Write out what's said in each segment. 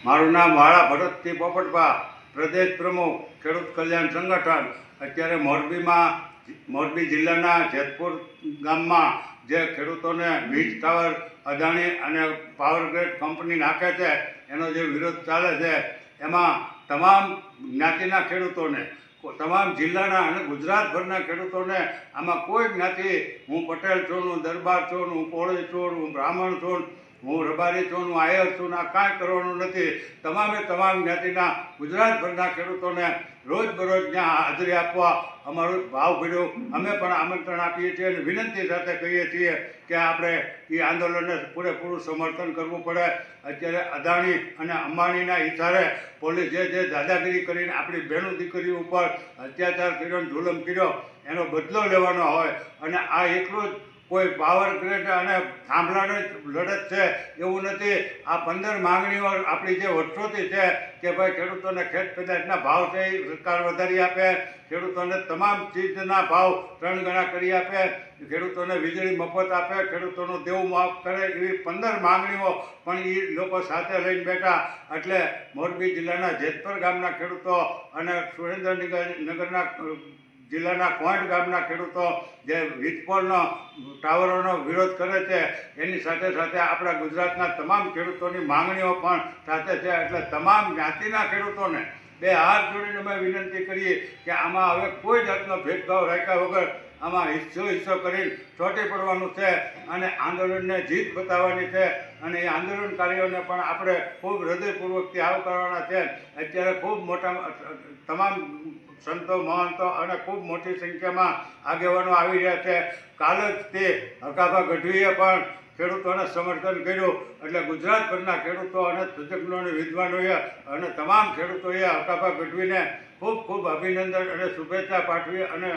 મારું નામ વાળા ભરતસિંહ પોપટભા, પ્રદેશ પ્રમુખ ખેડૂત કલ્યાણ સંગઠન. અત્યારે મોરબી જિલ્લાના જેતપુર ગામમાં જે ખેડૂતોને વીજ ટાવર અદાણી અને પાવર ગ્રેડ કંપની નાખે છે એનો જે વિરોધ ચાલે છે, એમાં તમામ જ્ઞાતિના ખેડૂતોને, તમામ જિલ્લાના અને ગુજરાતભરના ખેડૂતોને આમાં કોઈ જ્ઞાતિ, હું પટેલ છું, હું દરબાર છું, હું કોળી છું, હું બ્રાહ્મણ છું, હું રબારી છું, હું આયર છું, આ કાંઈ કરવાનું નથી. તમામ જ્ઞાતિના ગુજરાતભરના ખેડૂતોને રોજબરોજ ત્યાં હાજરી આપવા અમારું ભાવ ભર્યું અમે પણ આમંત્રણ આપીએ છીએ અને વિનંતી સાથે કહીએ છીએ કે આપણે એ આંદોલનને પૂરેપૂરું સમર્થન કરવું પડે. અત્યારે અદાણી અને અંબાણીના ઇશારે પોલીસ જે દાદાગીરી કરીને આપણી બહેનો દીકરીઓ ઉપર અત્યાચાર કર્યો, જુલમ કર્યો, એનો બદલો લેવાનો હોય અને આ એટલું જ કોઈ પાવર ગ્રેડ અને થાંભલાની લડત છે એવું નથી. આ 15 માંગણીઓ આપણી જે વર્ષોથી છે કે ભાઈ ખેડૂતોને ખેત પેદાશના ભાવ છે એ સરકાર વધારી આપે, ખેડૂતોને તમામ ચીજના ભાવ 3 ગણા કરી આપે, ખેડૂતોને વીજળી મફત આપે, ખેડૂતોનું દેવું માફ કરે, એવી 15 માંગણીઓ પણ એ લોકો સાથે લઈને બેઠા. એટલે મોરબી જિલ્લાના જેતપુર ગામના ખેડૂતો અને સુરેન્દ્રનગરના જિલ્લાના કોંઢ ગામના ખેડૂતો જે વીજપોલનો ટાવરોનો વિરોધ કરે છે, એની સાથે સાથે આપણા ગુજરાતના તમામ ખેડૂતોની માંગણીઓ પણ સાથે છે. એટલે તમામ જ્ઞાતિના ખેડૂતોને બે હાથ જોડીને અમે વિનંતી કરીએ કે આમાં હવે કોઈ જાતનો ભેદભાવ રાખ્યા વગર આમાં હિસ્સો કરીને ચોંટી પડવાનું છે અને આંદોલનને જીત બતાવવાની છે. અને એ આંદોલનકારીઓને પણ આપણે ખૂબ હૃદયપૂર્વકથી આવકારવાના છે. અત્યારે ખૂબ મોટા તમામ સંતો, મહંતો અને ખૂબ મોટી સંખ્યામાં આગેવાનો આવી રહ્યા છે. કાલ જ તે હકાભા ગઢવીએ પણ ખેડૂતોને સમર્થન કર્યું. એટલે ગુજરાતભરના ખેડૂતો અને તજજ્ઞો અને વિદ્વાનોએ અને તમામ ખેડૂતોએ હકાભા ગઢવીને ખૂબ અભિનંદન અને શુભેચ્છા પાઠવી અને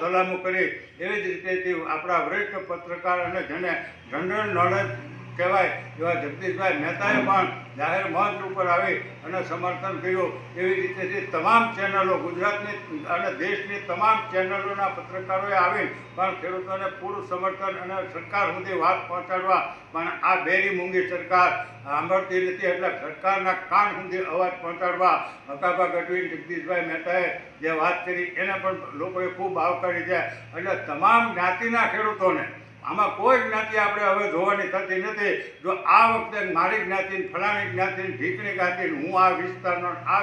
સલામો કરી. એવી જ રીતે આપણા વરિષ્ઠ પત્રકાર અને જેને જનરલ નોલેજ કહેવાય એવા જગદીશભાઈ મહેતાએ પણ જાહેર મંચ ઉપર આવી અને સમર્થન કર્યું. એવી રીતે તમામ ચેનલો, ગુજરાતની અને દેશની તમામ ચેનલોના પત્રકારોએ આવી પણ ખેડૂતોને પૂરું સમર્થન અને સરકાર સુધી વાત પહોંચાડવા. પણ આ બેરી મૂંગી સરકાર સાંભળતી નથી, એટલે સરકારના કાન સુધી અવાજ પહોંચાડવા હકાભા ગઢવી, જગદીશભાઈ મહેતાએ જે વાત કરી એને પણ લોકોએ ખૂબ આવકારી છે. એટલે તમામ જ્ઞાતિના ખેડૂતોને આમાં કોઈ જ્ઞાતિ આપણે હવે જોવાની થતી નથી. જો આ વખતે મારી જ્ઞાતિ, ફલાણી જ્ઞાતિ, ઢીકણી જ્ઞાતિ, હું આ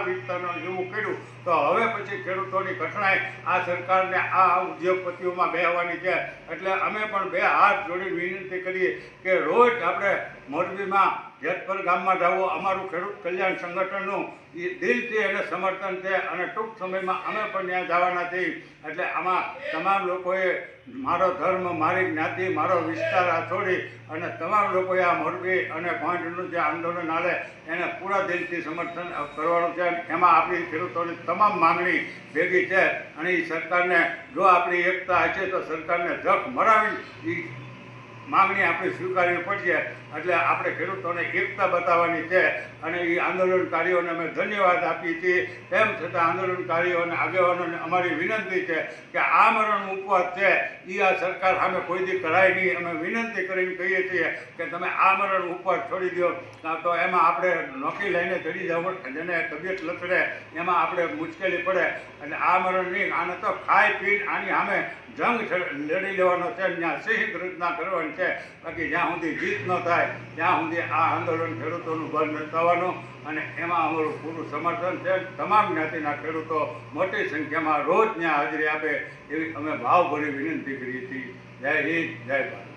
વિસ્તારનો એવું કર્યું તો હવે પછી ખેડૂતોની કઠણાઈ આ સરકારને, આ ઉદ્યોગપતિઓમાં બેહવાની છે. એટલે અમે પણ બે હાથ જોડી વિનંતી કરીએ કે રોજ આપણે મોરબીમાં જેતપુર ગામમાં જવું અમારું ખેડૂત કલ્યાણ સંગઠનનું દિલથી એને સમર્થન છે અને ટૂંક સમયમાં અમે પણ ત્યાં જવાના છીએ. એટલે આમાં તમામ લોકોએ મારો ધર્મ, મારી જ્ઞાતિ, મારો વિસ્તાર આ છોડી અને તમામ લોકોએ આ મોરબી અને કોંઢનું જે આંદોલન હાલે એને પૂરા દિલથી સમર્થન કરવાનું છે. એમાં આપણી ખેડૂતોની તમામ માંગણી ભેગી છે અને એ સરકારને, જો આપણી એકતા હશે તો સરકારને જખ મરાવી માંગણી આપણે સ્વીકારવી પડશે. એટલે આપણે ખેડૂતોને એકતા બતાવવાની છે અને એ આંદોલનકારીઓને અમે ધન્યવાદ આપીએ છીએ. તેમ છતાં આંદોલનકારીઓ અને આગેવાનોને અમારી વિનંતી છે કે આમરણ ઉપવાસ છે એ આ સરકાર સામે કોઈ દી કરાય નહીં. અમે વિનંતી કરીને કહીએ છીએ કે તમે આમરણ ઉપવાસ છોડી દો, તો એમાં આપણે નોકરી લઈને ચડી જવું, જેને તબિયત લથડે એમાં આપણે મુશ્કેલી પડે. એટલે આમરણ નહીં, આને તો ખાઈ પીને આની સામે જંગ લડી લેવાનો છે, ત્યાં સિંહ રચના કરવાની છે. બાકી જ્યાં સુધી જીત ન થાય ત્યાં સુધી આ આંદોલન ખેડૂતોનું બંધ ન થવાનું અને એમાં અમારું પૂરું સમર્થન છે. તમામ જ્ઞાતિના ખેડૂતો મોટી સંખ્યામાં રોજ ત્યાં હાજરી આપે એવી અમે ભાવભરી વિનંતી કરીએ છીએ. જય હિન્દ, જય ભારત.